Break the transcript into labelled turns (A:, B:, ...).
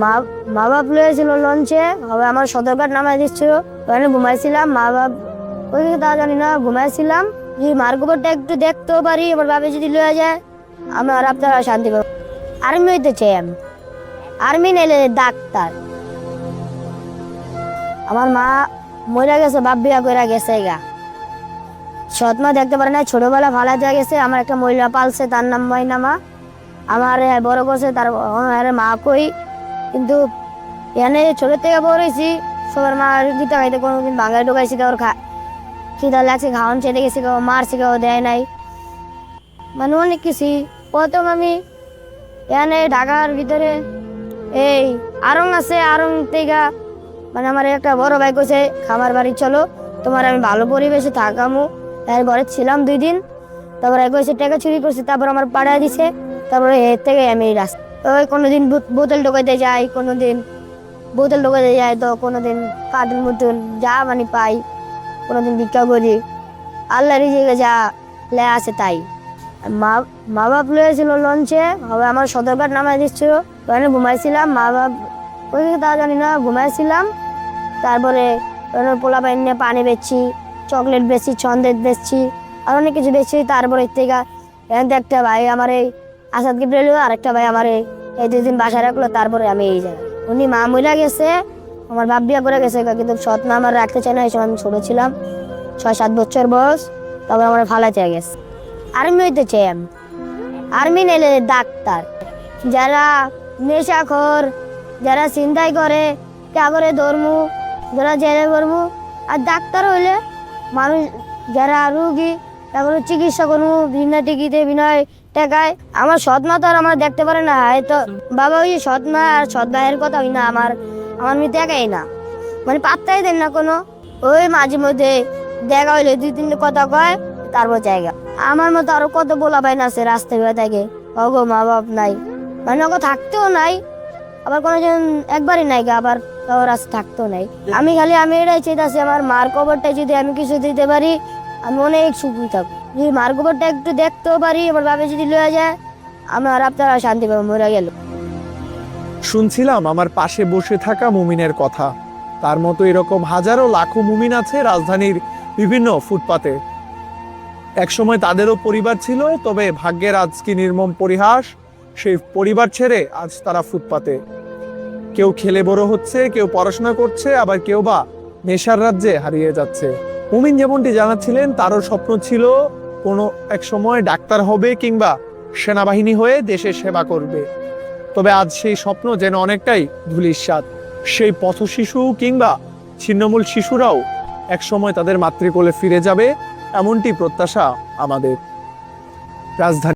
A: মা মা বাপ লয়েছিল লঞ্চে, হবে আমার সদরঘাট নামায় দিচ্ছিল, ওখানে ঘুমাইছিলাম। মা বাপ ওই তা জানি না, ঘুমাইছিলাম। যদি মার খবরটা একটু দেখতেও পারি, আমার বাবা যদি লয়ে যায়, আমি আর আপনারা শান্তি পাবো। আর্মি হইতে চাই আমি, আর্মি নাইলে ডাক্তার। আমার মা মরে গেছে, বাপ বিয়া করে গেছে গা। সৎ মা দেখতে পারে না, ছোটবেলা ফালা দেওয়া গেছে। আমার একটা মহিলা পালছে, তার নাম ময়না মা। আমার বড় করছে, তার মা কই। কিন্তু এখানে ছোট থেকে বড় হয়েছি, সবার মা দিতে খাইতে কোনোদিন বাঙালি ঢোকাইছি, কাউর খিদা লাগছে, খাওয়ান ছেড়ে গেছি, কেউ মারছে, কেউ দেয় নাই, মানে অনেক কিছু। প্রথম আমি এখানে ঢাকার ভিতরে এই আরং আছে, আরং থেকে মানে আমার একটা বড় ভাই কইছে, খামার বাড়ি চলো, তোমার আমি ভালো পরিবেশে থাকামু। এরপরে ছিলাম 2 দিন, তারপরে কইছে টাকা চুরি করছি, তারপর আমার পাড়ায় দিছে। তারপরে এর থেকে আমি রাস্তা ওই কোনোদিন বোতল ঢোকাইতে যাই, কোনোদিন বোতল ঢোকাইতে যাই, তো কোনোদিন কাঠের মতন যা মানে পাই, কোনোদিন ভিক্ষা করি। আল্লাহ রিজিকে যা লে আছে তাই। মা মা বাপ লয়েছিল লঞ্চে, হবে আমার সদরঘাট নামায় দিচ্ছিল, ওখানে ঘুমাইছিলাম। মা বাপ ওই তা জানি না, ঘুমাইছিলাম। তারপরে পোলা পানি নিয়ে পানি বেচছি, চকলেট বেচছি, সন্দেশ বেচছি, আর অনেক কিছু বেচছি। তারপরে থেকে এখান থেকে একটা ভাই আমার এই আসাদকে পেলো, আর একটা ভাই আমার এই 2 দিন বাসায় রাখলো। তারপরে আমি এই যাই, উনি মা মহিলা গেছে, আমার বাপ বিয়া করে গেছে, কিন্তু সৎ মা আমার রাখতে চায় না। এই সময় আমি ছোট ছিলাম, 6-7 বছর বয়স। তারপরে আমার ফালাইতে গেছে। আর্মি হইতে চাই আমি, আর্মি নাইলে ডাক্তার। যারা নেশাখোর, যারা চিন্তাই করে, কে করে ধর্মু, যারা জেলে করবো। আর ডাক্তার হইলে মানুষ যারা রুগী, তারপরে চিকিৎসা করবো বিনা টিকিতে, বিনয় টাকায়। আমার সৎ মা তো আর আমার দেখতে পারে না, হয়তো বাবা ওই সৎ মা আর সৎ ভাইয়ের কথা হই না, আমার মেয়ে দেখাই না, মানে পাত্তাই দেন না কোনো। ওই মাঝে মধ্যে দেখা হইলে 2-3 কথা কয়, তারপর জায়গা। আমার মতো আরো কত বলা পাই না আছে রাস্তায় হয়ে থাকে, অগো মা বাপ নাই, মানে ওগো থাকতেও নাই, আবার কোনোজন একবারই নাই, আবার রাস্তা থাকতেও নাই। আমি এটাই চাইতেছি, আমার মার কবরটা যদি আমি কিছু দিতে পারি, আমি অনেক সুখী থাকবো। যদি মার কবরটা একটু দেখতেও পারি, আমার বাবা যদি লয়ে যায়, আমি আর আপনারা শান্তি পাবো। মরে গেল।
B: শুনছিলাম আমার পাশে বসে থাকা মুমিনের কথা। তার মতো এরকম হাজারো লাখো মুমিন আছে রাজধানীর বিভিন্ন ফুটপাতে। একসময় তাদেরও পরিবার ছিল, তবে ভাগ্যের আজ কি নির্মম পরিহাস, সেই পরিবার ছেড়ে আজ তারা ফুটপাতে। কেউ খেলে বড় হচ্ছে, কেউ পড়াশোনা করছে, আবার কেউ বা নেশার রাজ্যে হারিয়ে যাচ্ছে। মুমিন যেমনটি জানাচ্ছিলেন, তারও স্বপ্ন ছিল কোনো এক সময় ডাক্তার হবে কিংবা সেনাবাহিনী হয়ে দেশের সেবা করবে। তবে আজ সেই স্বপ্ন যেন অনেকটাই ধূলিসাৎ। সেই পথ শিশু কিংবা ছিন্নমূল শিশুরাও একসময় তাদের মাতৃকোলে ফিরে যাবে, এমনটি প্রত্যাশা আমাদের। রাজধানী